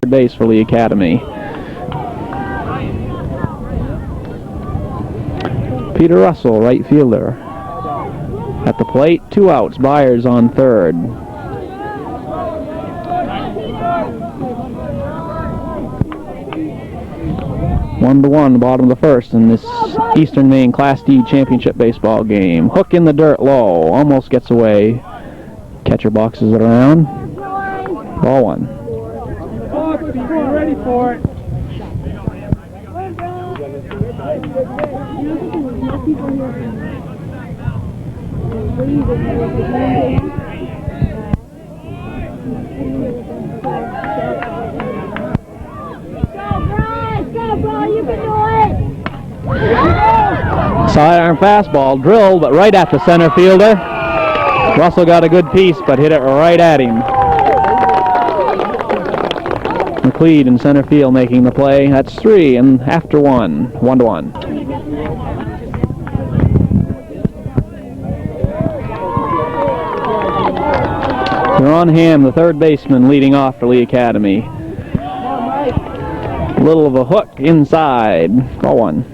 base for Lee Academy. Peter Russell, right fielder. At the plate, 2 outs. Byers on third. One to one, bottom of the first in this Eastern Maine Class D Championship baseball game. Hook in the dirt low, almost gets away. Catcher boxes it around. Ball 1. Be ready for it. Sidearm fastball drilled, but right at the center fielder. Russell got a good piece, but hit it right at him. McLeod in center field making the play. That's 3, and after 1, 1 to 1. Ron Ham, the third baseman, leading off for Lee Academy. Little of a hook inside. Ball 1.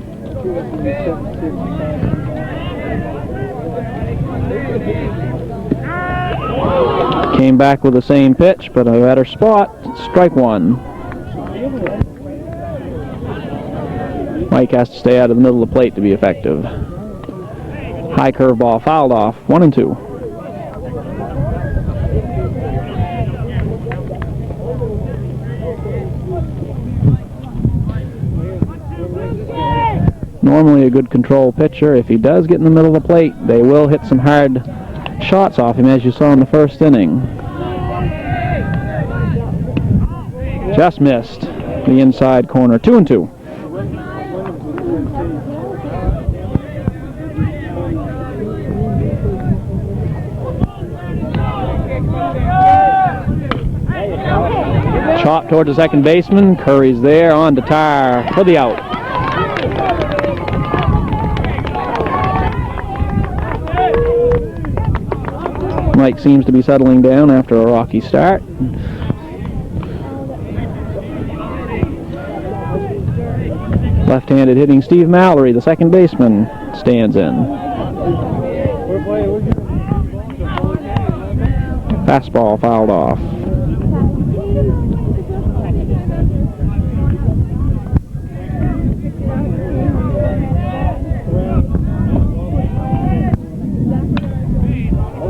Came back with the same pitch, but a better spot. Strike 1. Mike has to stay out of the middle of the plate to be effective. High curveball fouled off. 1 and 2. Normally a good control pitcher. If he does get in the middle of the plate, they will hit some hard shots off him, as you saw in the first inning. Just missed the inside corner. 2 and 2. Chop towards the second baseman. Curry's there, on to Tar for the out. Mike seems to be settling down after a rocky start. Left-handed hitting Steve Mallory, the second baseman, stands in. Fastball fouled off.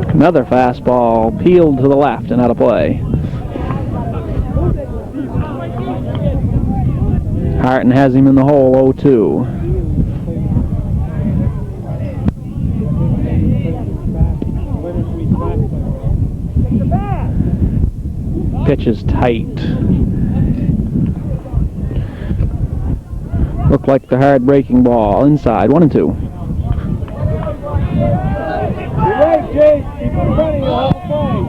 Another fastball peeled to the left and out of play. Harton has him in the hole, 0-2. Pitch is tight. Looked like the hard breaking ball. Inside, 1 and 2. Jake, keep it running the whole time.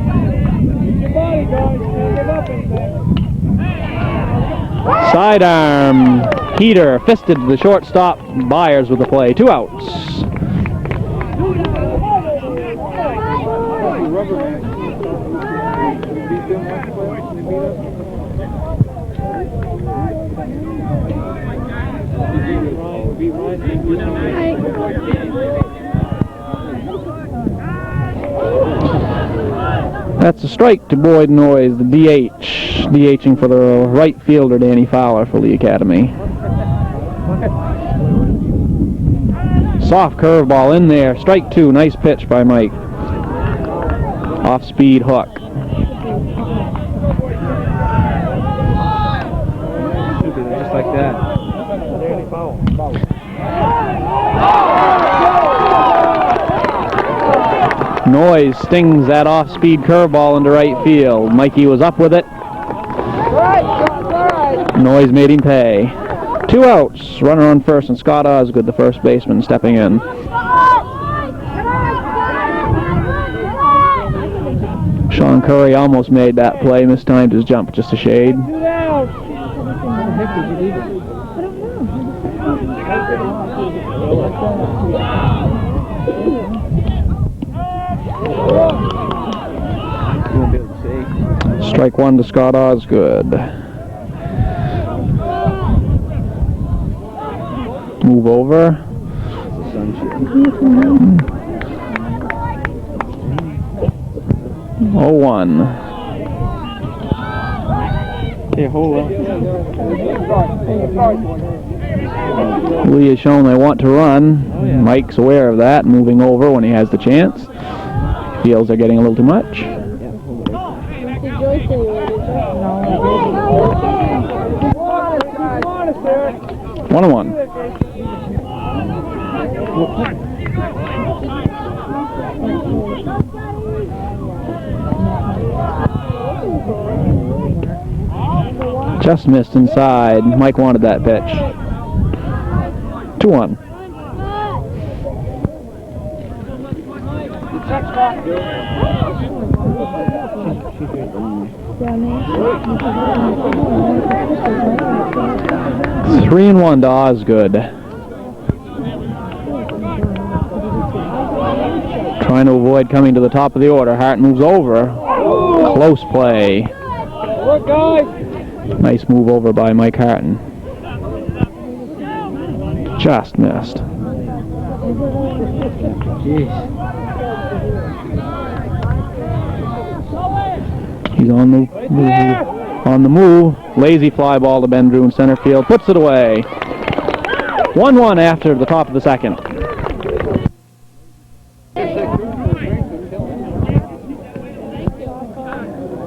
Use your body, guys. Don't give up anything. Sidearm heater fisted the shortstop. Byers with the play. 2 outs. That's a strike to Boyd Noyes, the DH. DHing for the right fielder, Danny Fowler, for Lee Academy. Soft curveball in there. Strike 2. Nice pitch by Mike. Off-speed hook. Just like that. Noyes stings that off-speed curveball into right field. Mikey was up with it. Noyes made him pay. 2 outs. Runner on first, and Scott Osgood, the first baseman, stepping in. Sean Curry almost made that play. Mistimed his jump just a shade. Strike 1 to Scott Osgood. move over. 0-1. Hey, hold on. Lee has shown they want to run. Mike's aware of that, moving over when he has the chance. Feels they're getting a little too much. 1-1. Just missed inside. Mike wanted that pitch. 2-1. Three and 1 to Osgood. Trying to avoid coming to the top of the order. Hart moves over. Close play. Look, guys. Nice move over by Mike Harton. Just missed. He's on the move. Lazy fly ball to Ben Drew in center field. Puts it away. 1-1 after the top of the second.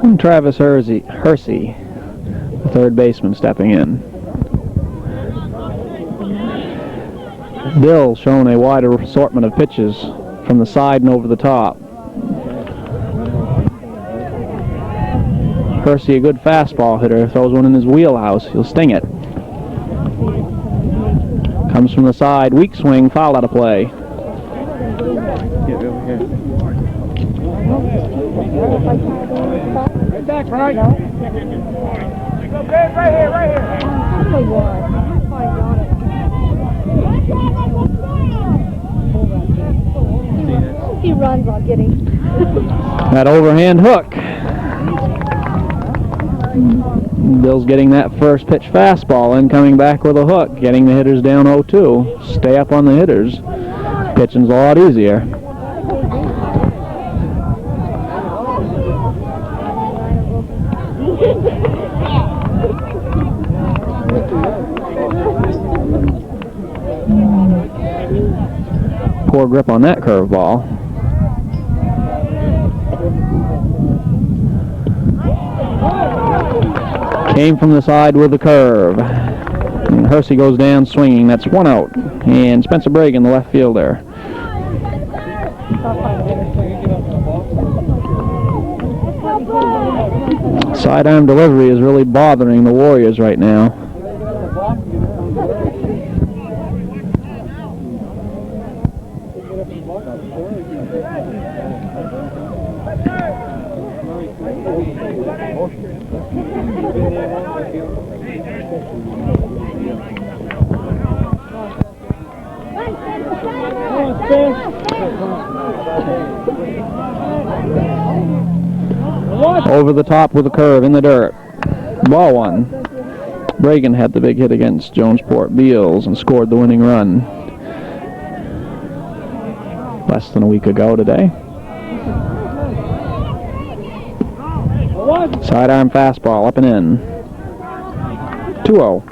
And Travis Hersey, the third baseman, stepping in. Bill showing a wider assortment of pitches from the side and over the top. Hersey, a good fastball hitter, throws one in his wheelhouse. He'll sting it. Comes from the side, weak swing, foul out of play. Right back, right. Okay, right here, right here. He runs on getting. That overhand hook. Bill's getting that first pitch fastball and coming back with a hook, getting the hitters down 0-2. Stay up on the hitters. Pitching's a lot easier. Poor grip on that curveball. Came from the side with the curve. And Hersey goes down swinging. That's 1 out. And Spencer Bragan, the left fielder. Sidearm delivery is really bothering the Warriors right now. Over the top with a curve in the dirt. Ball 1. Bragan had the big hit against Jonesport Beals and scored the winning run less than a week ago today. Sidearm fastball up and in. 2-0.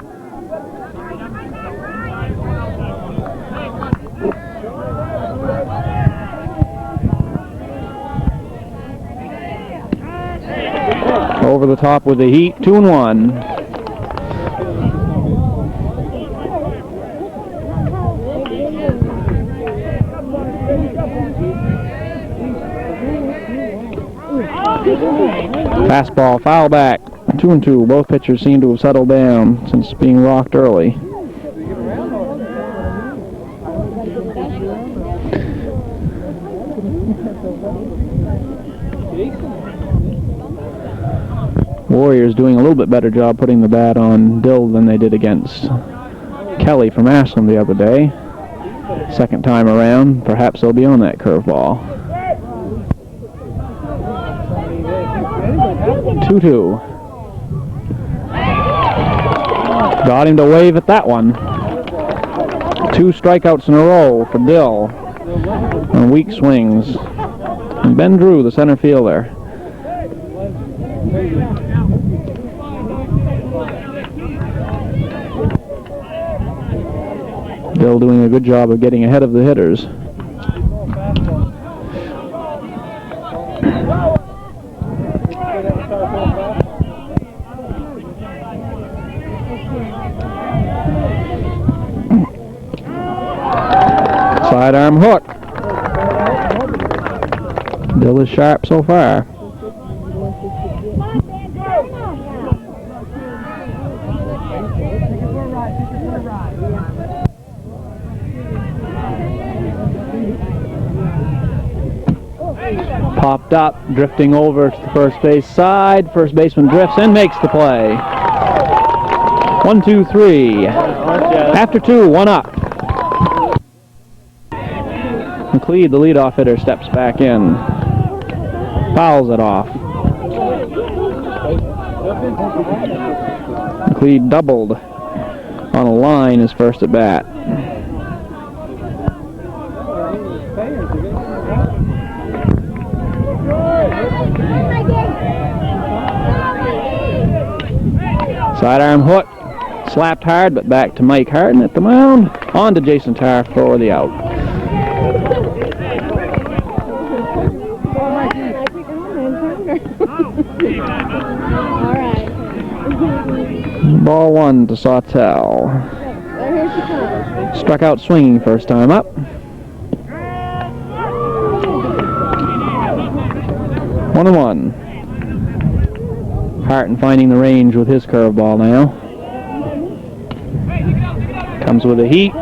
Over the top with the heat, 2-1. Fastball, foul back, 2-2. Both pitchers seem to have settled down since being rocked early. Warriors doing a little bit better job putting the bat on Dill than they did against Kelly from Ashland the other day. Second time around, perhaps they'll be on that curveball. 2-2. Got him to wave at that one. 2 strikeouts in a row for Dill on weak swings. And Ben Drew, the center fielder. Dill doing a good job of getting ahead of the hitters. Sidearm hook. Dill is sharp so far. Popped up, drifting over to the first base side. First baseman drifts and makes the play. 1, 2, 3. After 2, 1 up. McLeod, the leadoff hitter, steps back in. Fouls it off. McLeod doubled on a line his first at bat. Sidearm hook, slapped hard, but back to Mike Harden at the mound. On to Jason Tarr for the out. Ball 1 to Sawtell. Struck out swinging first time up. 1-1. Harton finding the range with his curveball now. Comes with a heat.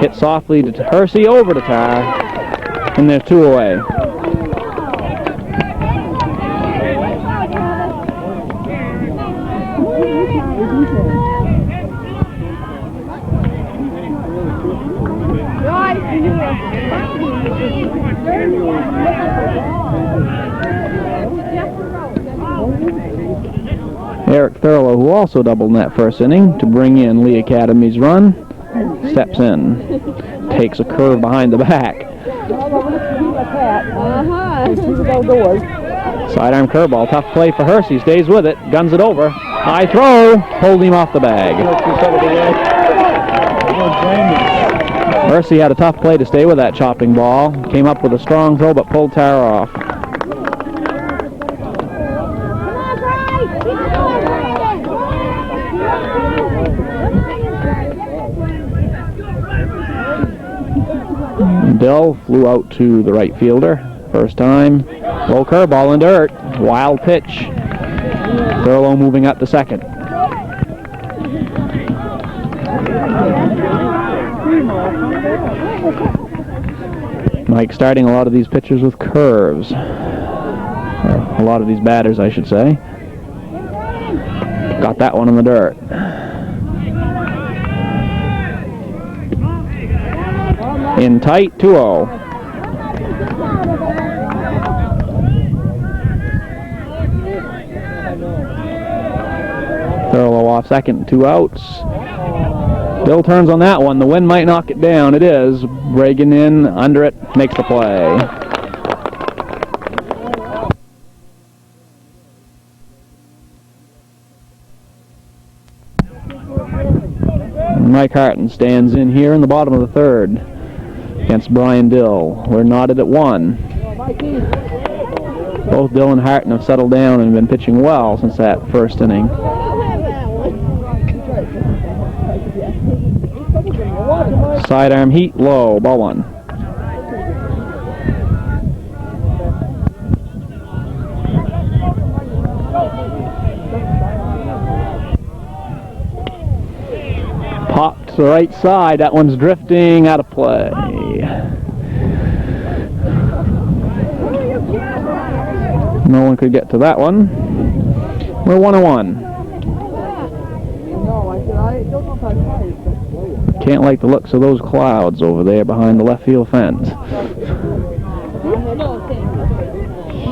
Hit softly to Hersey, over to Tarr. And they're 2 away. Eric Thurlow, who also doubled in that first inning to bring in Lee Academy's run, steps in, takes a curve behind the back. Sidearm curveball, tough play for Hersey, stays with it, guns it over, high throw, pulled him off the bag. Hersey had a tough play to stay with that chopping ball, came up with a strong throw but pulled Tarr off. Dill flew out to the right fielder. First time. Low curveball in dirt. Wild pitch. Thurlow moving up to second. Mike starting a lot of these pitchers with curves. A lot of these batters, I should say. Got that one in the dirt. In tight, 2-0. Thurlow off second, 2 outs. Dill turns on that one. The wind might knock it down. It is. Reagan in, under it, makes the play. Mike Harton stands in here in the bottom of the third against Brian Dill. We're knotted at 1. Both Dill and Harton have settled down and been pitching well since that first inning. Sidearm heat low, ball 1. Popped to the right side. That one's drifting out of play. No one could get to that one. We're 1-1. Can't like the looks of those clouds over there behind the left field fence. Come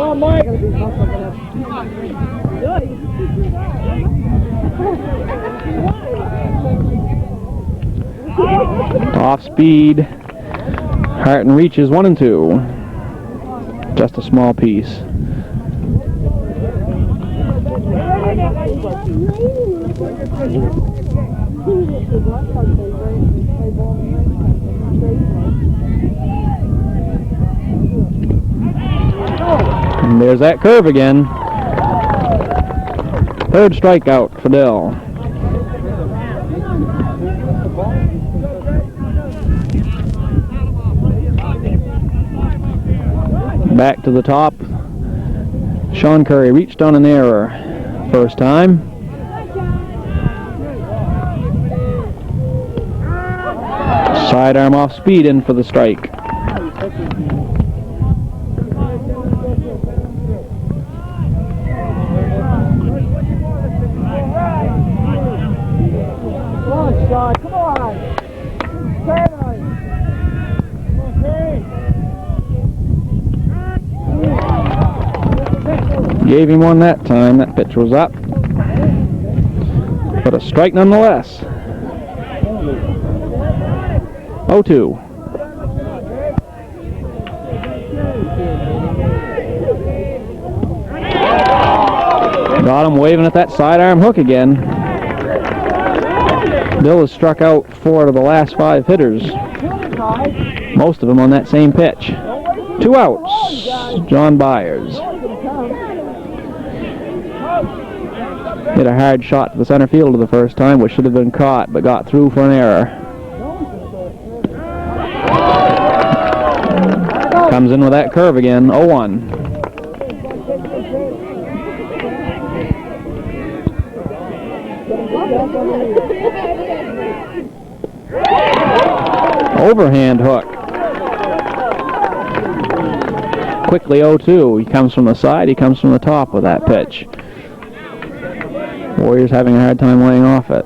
on, Mike. Off speed. Harton reaches 1-2. Just a small piece. And there's that curve again. Third strikeout for Dill. Back to the top. Sean Curry reached on an error first time. Sidearm off speed in for the strike. Gave him one that time. That pitch was up. But a strike nonetheless. 0-2. Got him waving at that sidearm hook again. Bill has struck out 4 out of the last 5 hitters. Most of them on that same pitch. 2 outs. John Byers. Hit a hard shot to the center fielder the first time, which should have been caught, but got through for an error. Comes in with that curve again, 0-1. Overhand hook. Quickly 0-2. He comes from the side, he comes from the top with that pitch. Warriors having a hard time laying off it.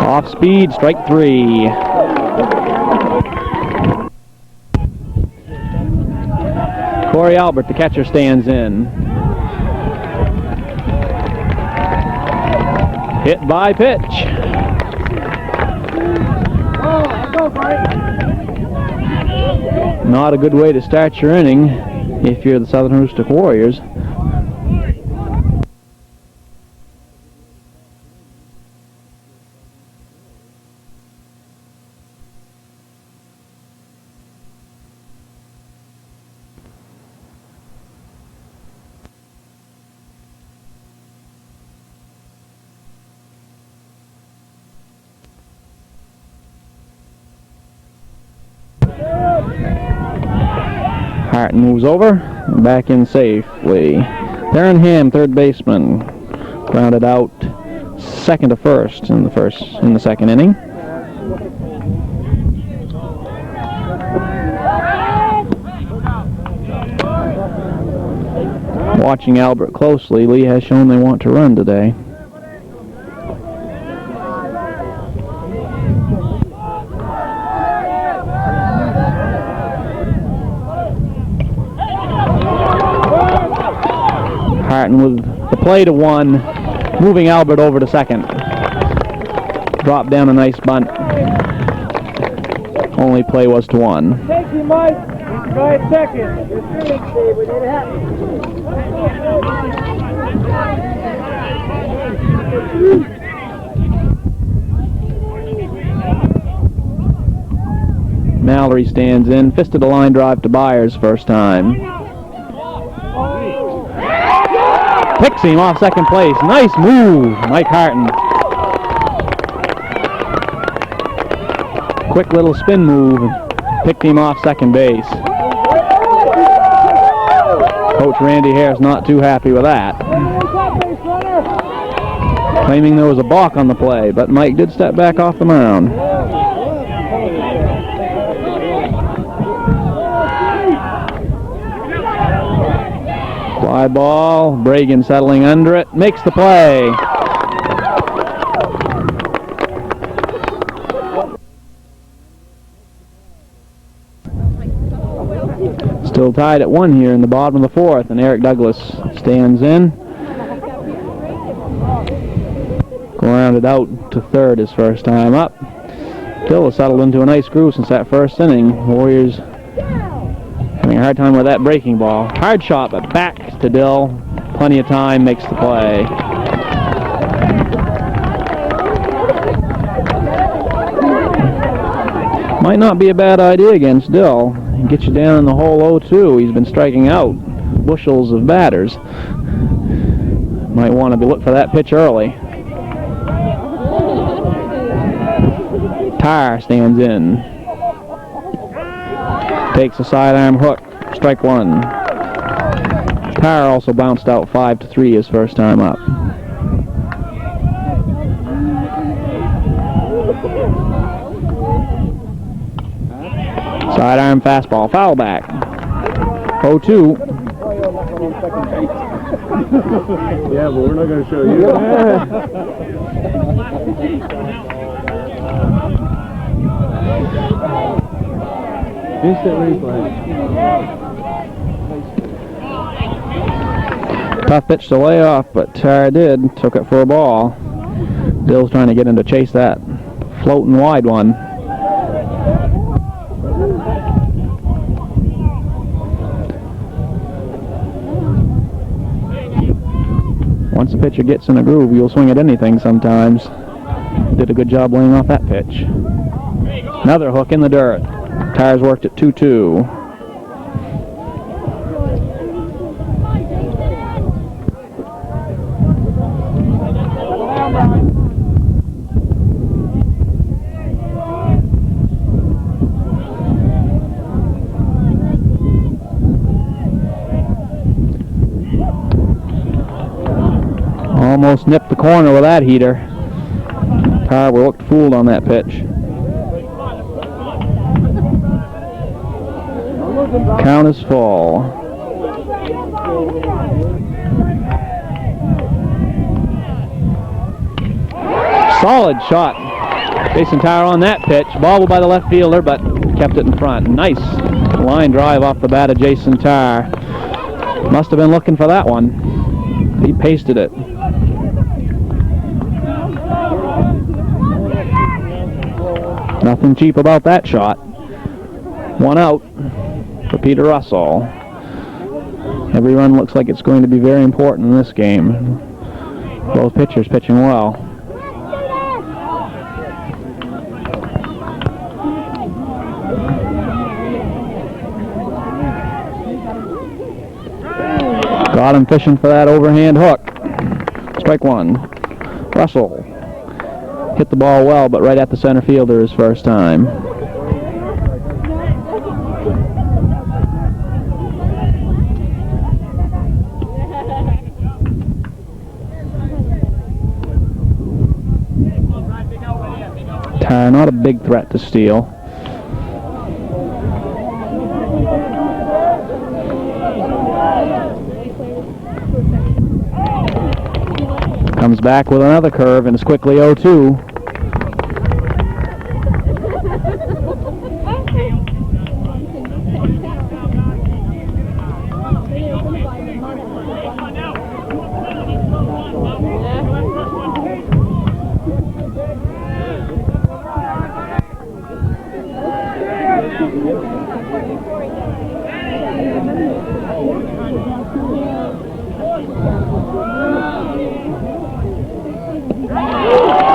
Off speed, strike 3. Corey Albert, the catcher, stands in. Hit by pitch. Not a good way to start your inning if you're the Southern Aroostook Warriors. Harton moves over, back in safely. Darren Ham, third baseman, grounded out second to first in the second inning. Watching Albert closely, Lee has shown they want to run today. Harton with the play to 1, moving Albert over to second. Drop down a nice bunt. Only play was to 1. Thank you, Mike. Try it second. Mallory stands in, fisted a line drive to Byers first time. Picks him off second place. Nice move, Mike Harton. Quick little spin move. Picked him off second base. Coach Randy Hare's not too happy with that. Claiming there was a balk on the play, but Mike did step back off the mound. Fly ball, Bragan settling under it, makes the play. Still tied at 1 here in the bottom of the 4th, and Eric Douglas stands in. Grounded out to third his first time up. Dill has settled into a nice groove since that first inning. Warriors having a hard time with that breaking ball. Hard shot, but back to Dill. Plenty of time, makes the play. Might not be a bad idea against Dill. Get you down in the hole 0-2. He's been striking out bushels of batters. Might want to look for that pitch early. Tire stands in. Takes a sidearm hook. Strike one. Tire also bounced out 5-3 his first time up. Sidearm fastball. Foul back. 0-2. Yeah, but we're not going to show you. Instant replay. Tough pitch to lay off, but Tara took it for a ball. Dill's trying to get him to chase that floating wide one. Once the pitcher gets in a groove, you'll swing at anything sometimes. Did a good job laying off that pitch. Another hook in the dirt. Tires worked at 2-2. Almost nipped the corner with that heater. Tire looked fooled on that pitch. Count is full. Solid shot. Jason Tire on that pitch. Bobbled by the left fielder, but kept it in front. Nice line drive off the bat of Jason Tire. Must have been looking for that one. He pasted it. Nothing cheap about that shot. One out for Peter Russell. Every run looks like it's going to be very important in this game. Both pitchers pitching well. Got him fishing for that overhand hook. Strike one. Russell hit the ball well, but right at the center fielder his first time. Tire not a big threat to steal. Comes back with another curve and is quickly 0-2.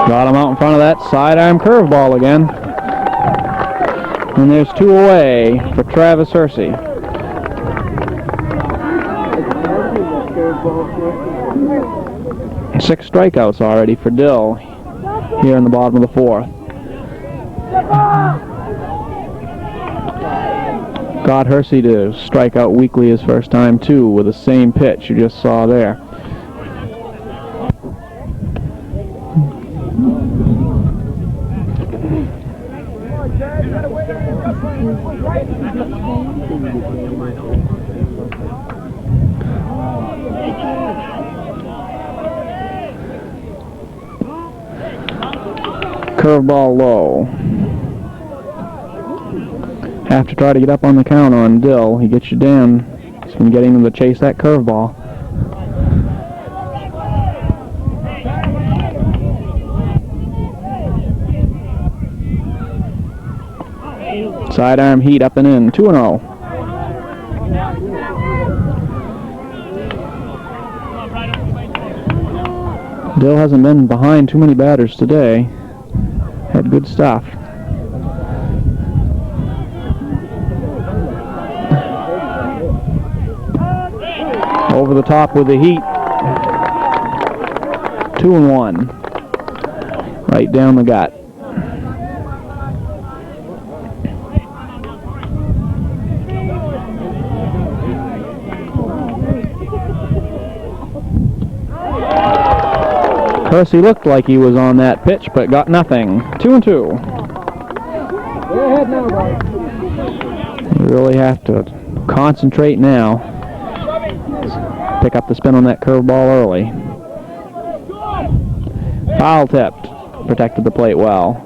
Got him out in front of that sidearm curveball again. And there's two away for Travis Hersey. Six strikeouts already for Dill here in the bottom of the fourth. Got Hersey to strike out weakly his first time too with the same pitch you just saw there. Curveball low. Have to try to get up on the count on Dill. He gets you down. He's been getting him to chase that curveball. Sidearm heat up and in, 2-0. Dill hasn't been behind too many batters today. Had good stuff. Over the top with the heat. 2-1. Right down the gut. Percy looked like he was on that pitch, but got nothing. 2-2. Go ahead now, guys. You really have to concentrate now. Pick up the spin on that curveball early. Foul tipped. Protected the plate well.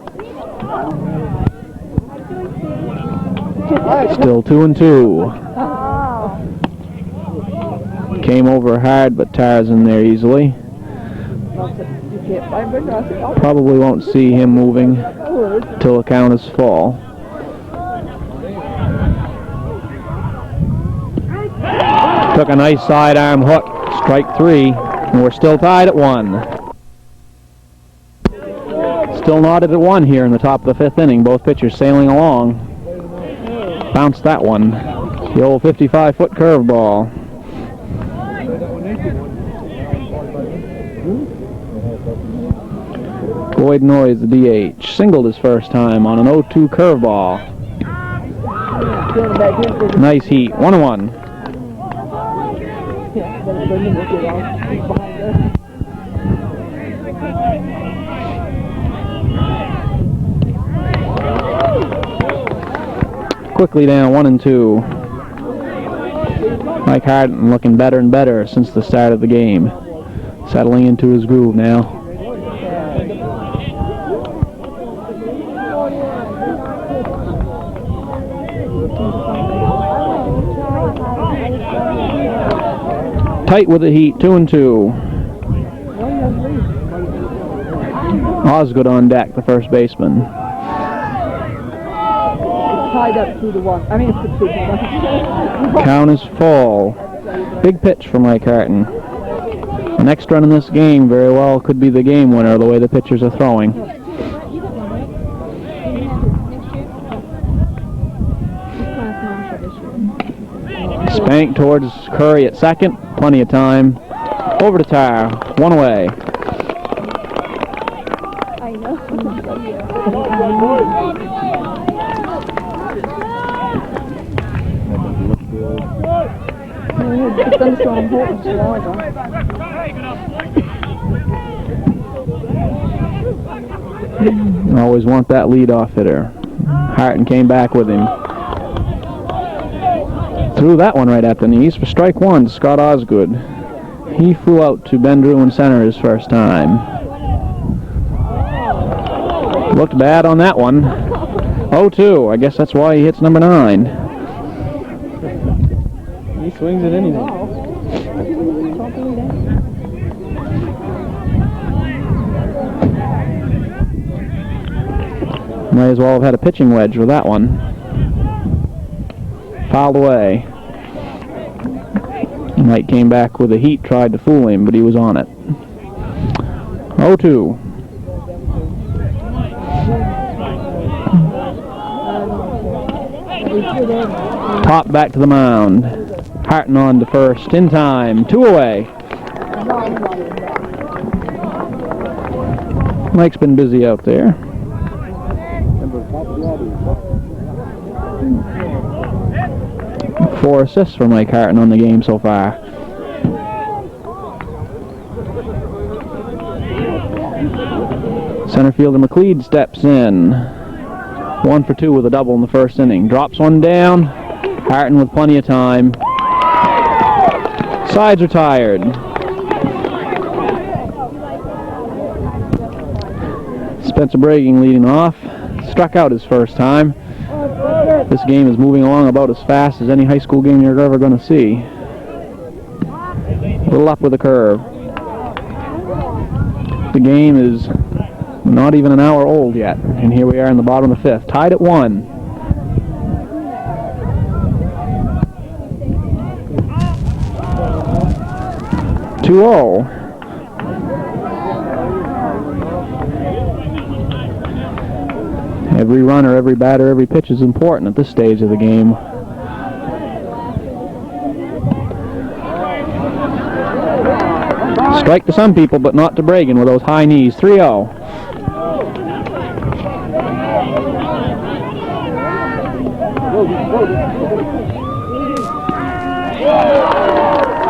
Still 2-2. Came over hard, but Tara's in there easily. Probably won't see him moving till the count is full. Took a nice sidearm hook, strike 3, and we're still tied at 1. Still knotted at 1 here in the top of the 5th inning. Both pitchers sailing along. Bounced that one. The old 55-foot curveball. Boyd Noyes, the DH, singled his first time on an 0-2 curveball. Nice heat, 1-1. Quickly down, 1-2. Mike Harden looking better and better since the start of the game. Settling into his groove now. Tight with the heat, 2-2. Osgood on deck, the first baseman. Tied up 2-1. I mean, it's 2-1. Count is full. Big pitch for Mike Harton. The next run in this game very well could be the game winner the way the pitchers are throwing. Spank towards Curry at second. Plenty of time. Over to Tar. 1 away. I know. Always want that leadoff hitter. Harton came back with him. Threw that one right at the knees for strike 1, Scott Osgood. He flew out to Ben Drew in center his first time. Looked bad on that one. 0-2. I guess that's why he hits number 9. He swings at anything. Might as well have had a pitching wedge with that one. Fouled away. Knight came back with the heat, tried to fool him, but he was on it. 0-2. Top back to the mound. Harton on to first in time. 2 away. Mike's been busy out there. Four assists for Mike Harton on the game so far. Center fielder McLeod steps in. 1 for 2 with a double in the first inning. Drops one down. Harton with plenty of time. Sides are tired. Spencer Bragging leading off. Struck out his first time. This game is moving along about as fast as any high school game you're ever going to see. A little up with a curve. The game is not even an hour old yet, and here we are in the bottom of the 5th, tied at 1. 2-0. Every runner, every batter, every pitch is important at this stage of the game. Strike to some people, but not to Bragan with those high knees. 3-0.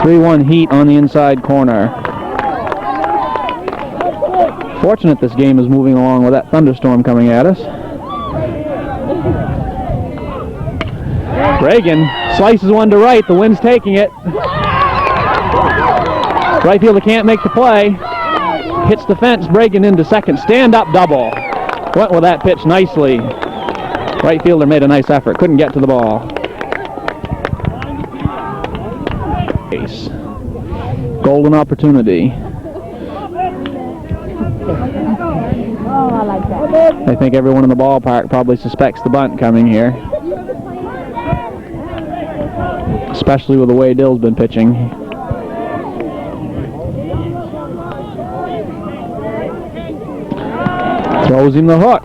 3-1 Heat on the inside corner. Fortunate this game is moving along with that thunderstorm coming at us. Bragan slices one to right. The wind's taking it. Right fielder can't make the play. Hits the fence. Bragan into second. Stand-up double. Went with that pitch nicely. Right fielder made a nice effort. Couldn't get to the ball. Ace. Golden opportunity. I think everyone in the ballpark probably suspects the bunt coming here. Especially with the way Dill's been pitching. Throws him the hook.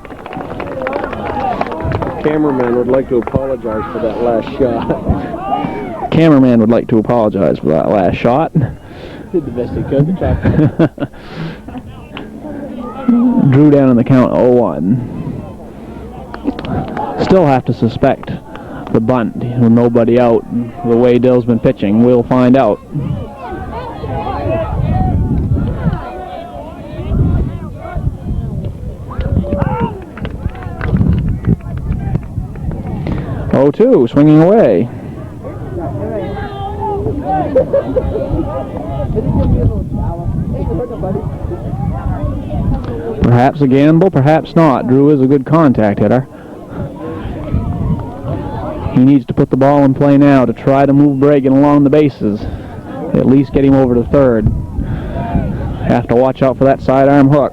Cameraman would like to apologize for that last shot. Cameraman would like to apologize for that last shot. Did the best he could. Drew down in the count 0-1. Still have to suspect the bunt with nobody out. The way Dill's been pitching, we'll find out. Oh, 2, swinging away. Perhaps a gamble, perhaps not. Drew is a good contact hitter. He needs to put the ball in play now to try to move Bragan along the bases. At least get him over to third. Have to watch out for that sidearm hook.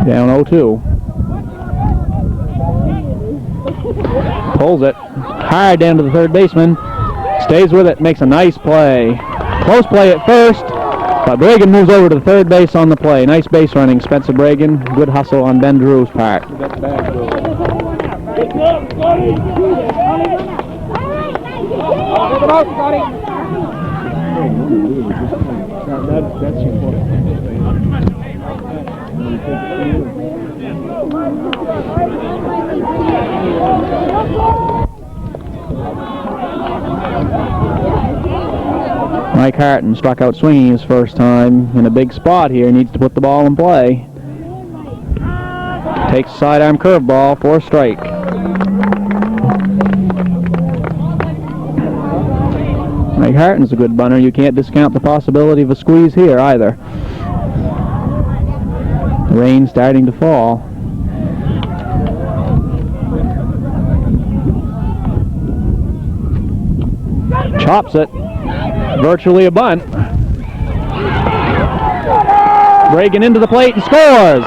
Down 0-2. Pulls it hard down to the third baseman. Stays with it, makes a nice play. Close play at first, but Bragan moves over to third base on the play. Nice base running, Spencer Bragan. Good hustle on Ben Drew's part. Mike Harton struck out swinging his first time in a big spot here. Needs to put the ball in play. Takes a sidearm curveball for a strike. Mike Harton's a good bunter. You can't discount the possibility of a squeeze here either. The rain starting to fall. Chops it. Virtually a bunt. Bragan into the plate and scores!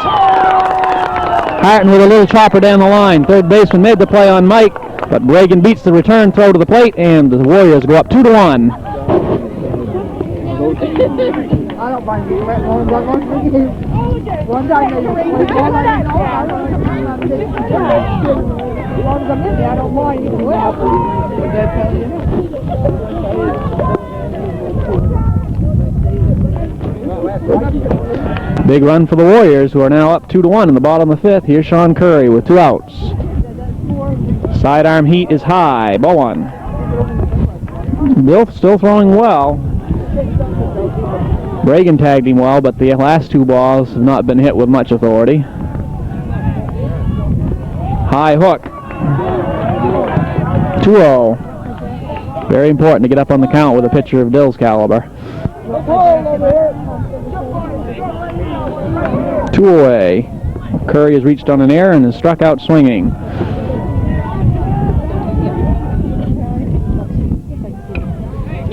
Harton with a little chopper down the line. Third baseman made the play on Mike, but Bragan beats the return throw to the plate, and the Warriors go up 2-1. I don't mind you. One time they I don't mind Big run for the Warriors, who are now up 2-1 in the bottom of the fifth. Here's Sean Curry with 2 outs. Sidearm heat is high. Ball 1. Bill still throwing well. Bragan tagged him well, but the last 2 balls have not been hit with much authority. High hook. 2-0. Very important to get up on the count with a pitcher of Dill's caliber. 2 away. Curry has reached on an error and has struck out swinging.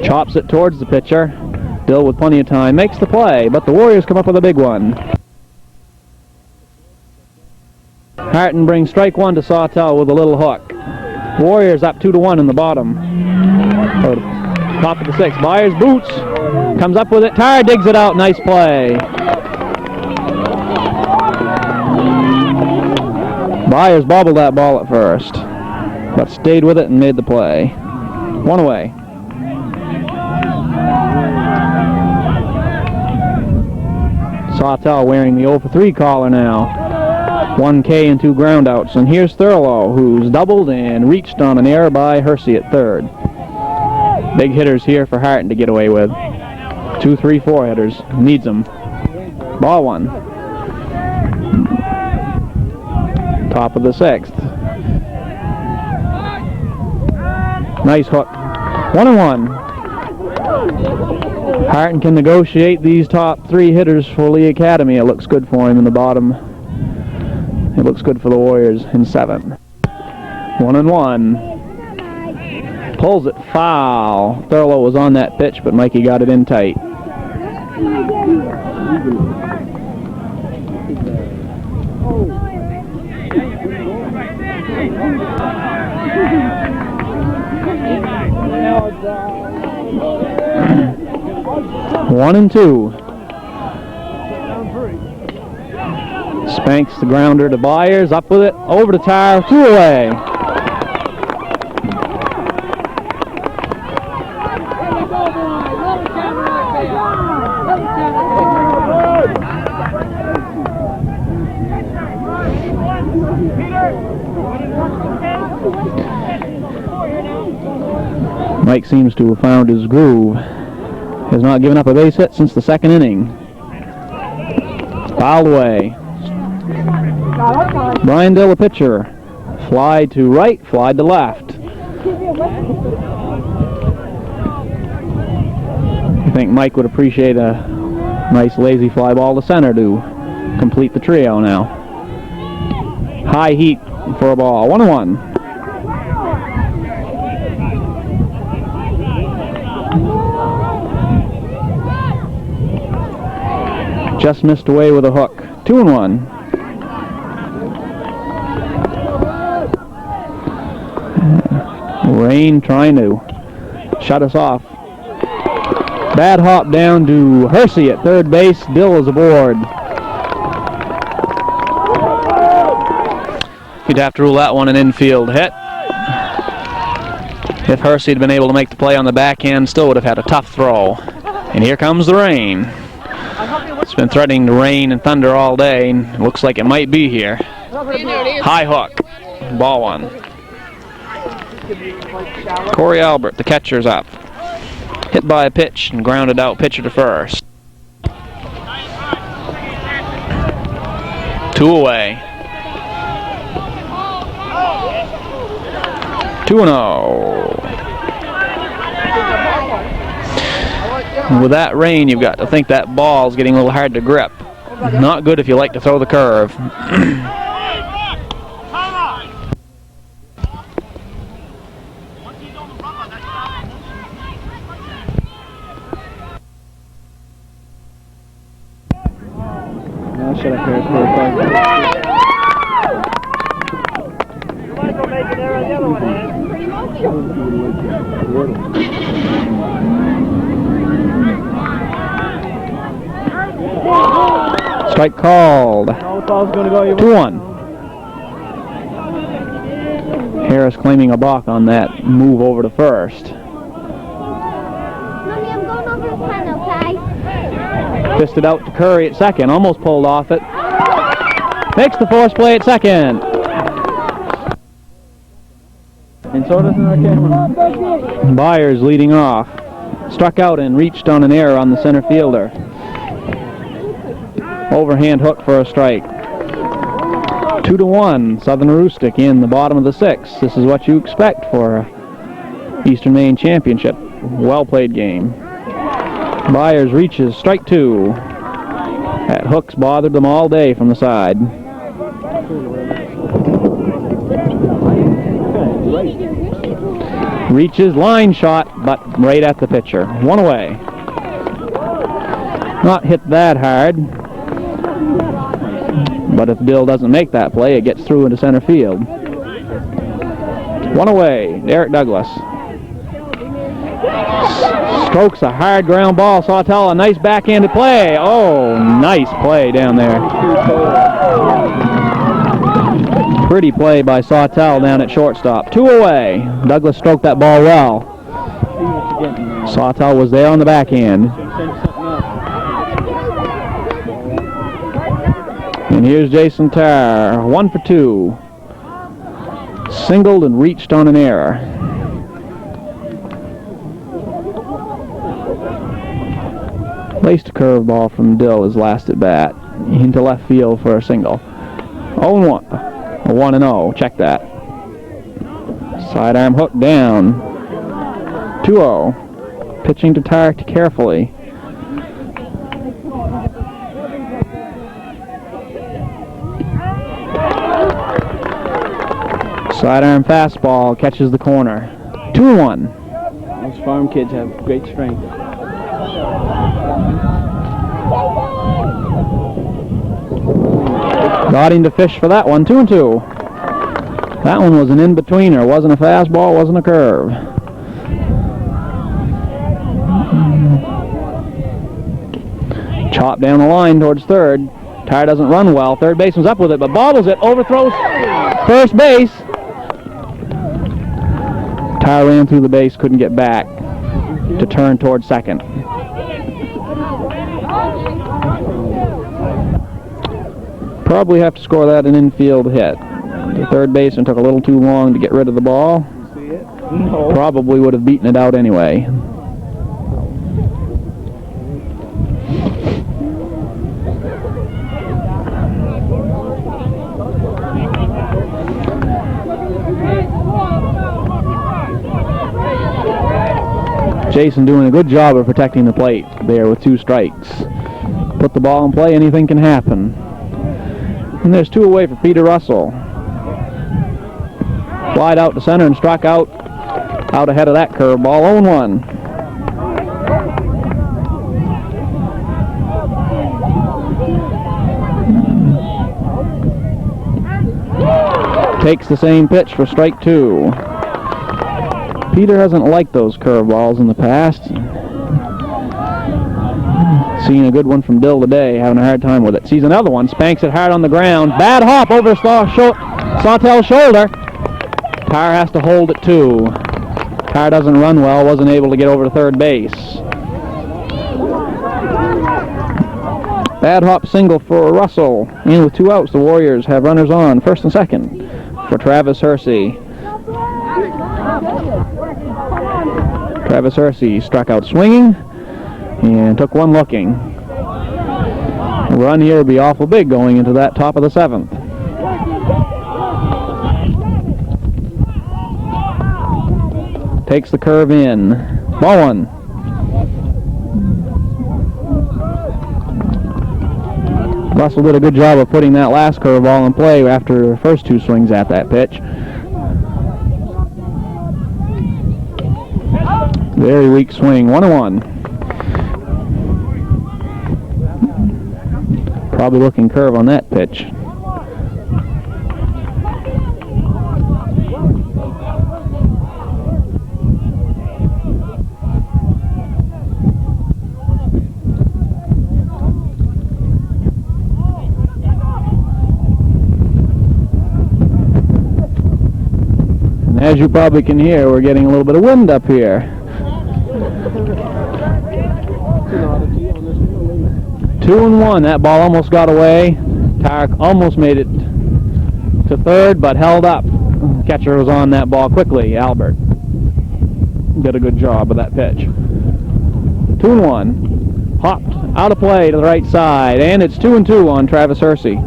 Chops it towards the pitcher. Dill with plenty of time makes the play, but the Warriors come up with a big one. Harton brings strike 1 to Sawtell with a little hook. Warriors up 2-1 in the bottom. Top of the 6th. Byers boots. Comes up with it. Tire digs it out. Nice play. Byers bobbled that ball at first, but stayed with it and made the play. 1 away. Sawtell wearing the 0 for 3 collar now. 1 K and 2 groundouts. And here's Thurlow, who's doubled and reached on an error by Hersey at third. Big hitters here for Harton to get away with. 2, 3, 4 hitters. Needs them. Ball 1. Top of the 6th. Nice hook. 1-1. Harton can negotiate these top 3 hitters for Lee Academy. It looks good for him in the bottom. It looks good for the Warriors in 7. 1-1. Pulls it foul. Thurlow was on that pitch, but Mikey got it in tight. One and 2. Spanks the grounder to Byers, up with it, over to Tire, 2 away. Mike seems to have found his groove. Has not given up a base hit since the 2nd inning. Fouled away. Brian Dill, a pitcher. Fly to right, fly to left. I think Mike would appreciate a nice lazy fly ball to center to complete the trio now. High heat for a ball. 1-1. Just missed away with a hook. 2-1. Rain trying to shut us off. Bad hop down to Hersey at third base. Dill is aboard. You'd have to rule that one an infield hit. If Hersey had been able to make the play on the backhand, still would have had a tough throw. And here comes the rain. It's been threatening to rain and thunder all day, and it looks like it might be here. High hook. Ball 1. Corey Albert, the catcher's up. Hit by a pitch and grounded out, pitcher to first. 2 away. 2-0. With that rain, you've got to think that ball's getting a little hard to grip. Not good if you like to throw the curve. Strike called. 2-1. Harris claiming a balk on that move over to first. Mommy, I'm going over the pen, okay? Fisted out to Curry at second. Almost pulled off it. Makes the force play at second. And so does our camera. Byers leading off. Struck out and reached on an error on the center fielder. Overhand hook for a strike. 2-1, Southern Aroostook in the bottom of the 6th. This is what you expect for Eastern Maine Championship. Well played game. Byers reaches, strike 2. That hook's bothered them all day from the side. Reaches, line shot, but right at the pitcher. 1 away. Not hit that hard. But if Dill doesn't make that play, it gets through into center field. 1 away, Derek Douglas. Strokes a hard ground ball. Sawtell, a nice backhanded play. Oh, nice play down there. Pretty play by Sawtell down at shortstop. 2 away. Douglas stroked that ball well. Sawtell was there on the backhand. And here's Jason Tarr, 1 for 2. Singled and reached on an error. Laced a curveball from Dill his last at bat into left field for a single. 0-1. 1-0. Check that. Sidearm hook down. 2-0. Pitching to Tarr carefully. Sidearm fastball catches the corner. 2-1. Those farm kids have great strength. Got him to fish for that one. 2-2. That one was an in-betweener. Wasn't a fastball, wasn't a curve. Chop down the line towards third. Tarr doesn't run well. Third baseman's up with it, but bobbles it. Overthrows first base. Tarr ran through the base, couldn't get back to turn towards second. Probably have to score that an infield hit. The third baseman took a little too long to get rid of the ball. Probably would have beaten it out anyway. Jason doing a good job of protecting the plate there with 2 strikes. Put the ball in play, anything can happen. And there's 2 away for Peter Russell. Flied out to center and struck out ahead of that curveball. 0-1. Takes the same pitch for strike 2. Peter hasn't liked those curveballs in the past. Seeing a good one from Dill today, having a hard time with it. Sees another one, spanks it hard on the ground. Bad hop over Sawtell's shoulder. Tarr has to hold it too. Tarr doesn't run well, wasn't able to get over to third base. Bad hop single for Russell. And with 2 outs, the Warriors have runners on, first and second for Travis Hersey. Travis Hersey struck out swinging and took one looking. A run here would be awful big going into that top of the 7th. Takes the curve in. Ball 1. Russell did a good job of putting that last curveball in play after the first 2 swings at that pitch. Very weak swing. 1-1. Probably looking curve on that pitch. And as you probably can hear, we're getting a little bit of wind up here. 2-1. That ball almost got away. Tarr almost made it to third, but held up. Catcher was on that ball quickly. Albert did a good job of that pitch. 2-1. Popped out of play to the right side, and it's 2-2 on Travis Hersey.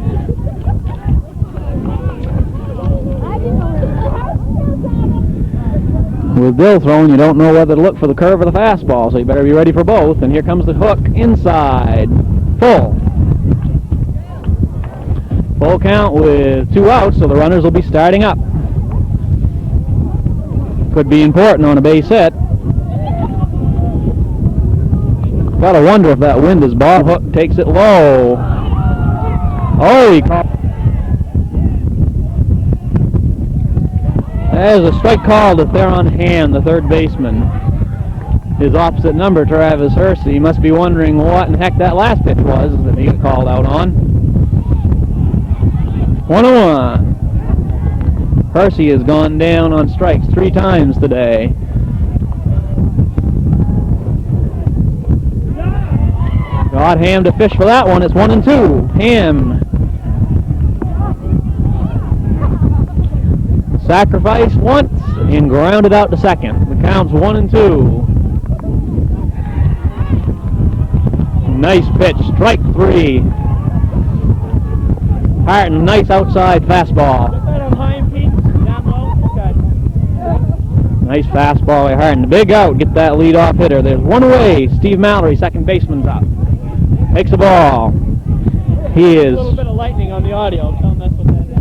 With Bill throwing, you don't know whether to look for the curve or the fastball, so you better be ready for both. And here comes the hook inside. Full. Full count with 2 outs, so the runners will be starting up. Could be important on a base hit. Gotta wonder if that wind is Bob Hook takes it low. Oh, he caught. There's a strike called if they're on hand, the third baseman. his opposite number, Travis Hersey. He must be wondering what in the heck that last pitch was that he got called out on. 1-1. Hersey has gone down on strikes 3 times today. Got Ham to fish for that one. It's 1-2. Ham. Sacrificed once and grounded out to second. The count's 1-2. Nice pitch. Strike 3. Harton, nice outside fastball. Nice fastball by Harton. Big out. Get that leadoff hitter. There's one away. Steve Mallory, second baseman's up. Takes the ball. He is. A little bit of lightning on the audio. Tell them that's what that is.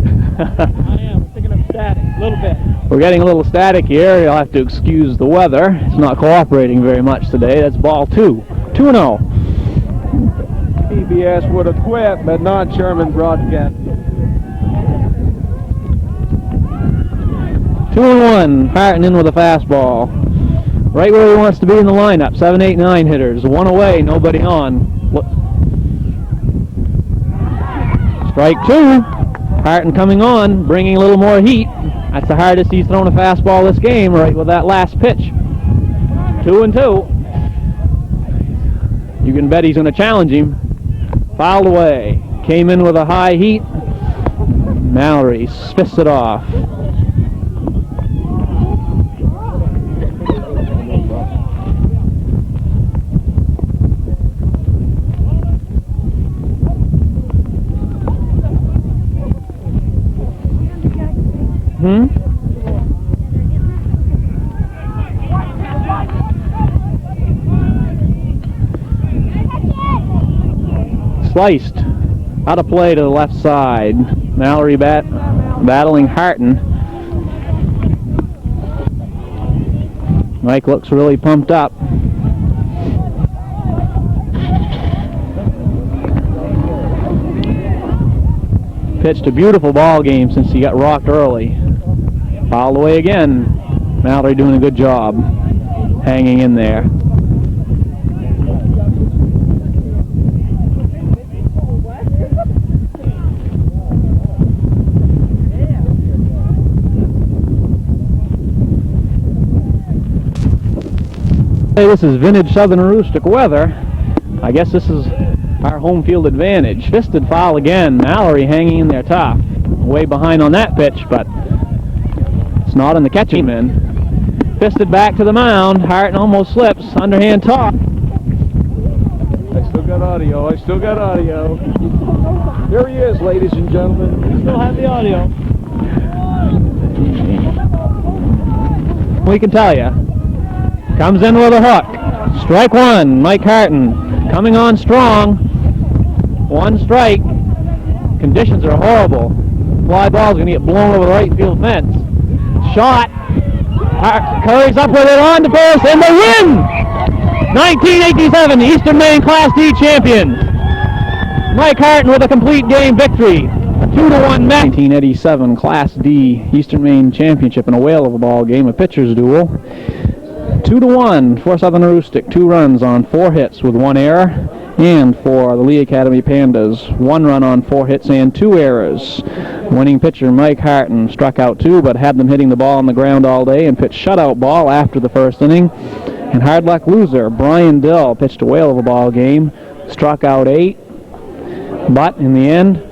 I am. We're picking up static. A little bit. We're getting a little static here. You'll have to excuse the weather. It's not cooperating very much today. That's ball 2. 2-0. PBS would have quit, but not Sherman broadcast. 2-1. Harton in with a fastball. Right where he wants to be in the lineup. 7, 8, 9 hitters. One away, nobody on. Strike 2. Harton coming on, bringing a little more heat. That's the hardest he's thrown a fastball this game, right with that last pitch. 2-2. You can bet he's going to challenge him. Fouled away. Came in with a high heat. Mallory fists it off. Sliced out of play to the left side. Mallory battling Harton. Mike looks really pumped up. Pitched a beautiful ball game since he got rocked early. Fouled away again. Mallory doing a good job hanging in there. Hey, this is vintage southern Aroostook weather. I guess this is our home field advantage. Fisted foul again. Mallory hanging in there tough. Way behind on that pitch, but it's not in the catching man. Fisted back to the mound. Harton almost slips. Underhand toss. I still got audio. I still got audio. There he is, ladies and gentlemen. We still have the audio. We can tell you. Comes in with a hook. Strike 1. Mike Harton coming on strong. 1 strike. Conditions are horrible. Fly ball's going to get blown over the right field fence. Shot. Curry's up with it on to first, and they win! 1987 Eastern Maine Class D champion. Mike Harton with a complete game victory. 2-1 match. 1987 Class D Eastern Maine championship in a whale of a ball game, a pitcher's duel. 2-1 for Southern Aroostook. 2 runs on 4 hits with 1 error. And for the Lee Academy Pandas, 1 run on 4 hits and 2 errors. Winning pitcher Mike Harton struck out 2, but had them hitting the ball on the ground all day and pitched shutout ball after the first inning. And hard luck loser Brian Dill pitched a whale of a ball game, struck out 8. But in the end,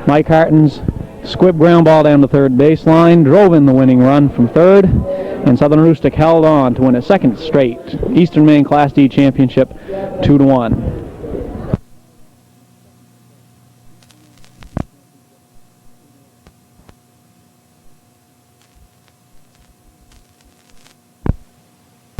Mike Harton's squib ground ball down the third baseline drove in the winning run from third. And Southern Aroostook held on to win a second straight Eastern Maine Class D championship 2-1.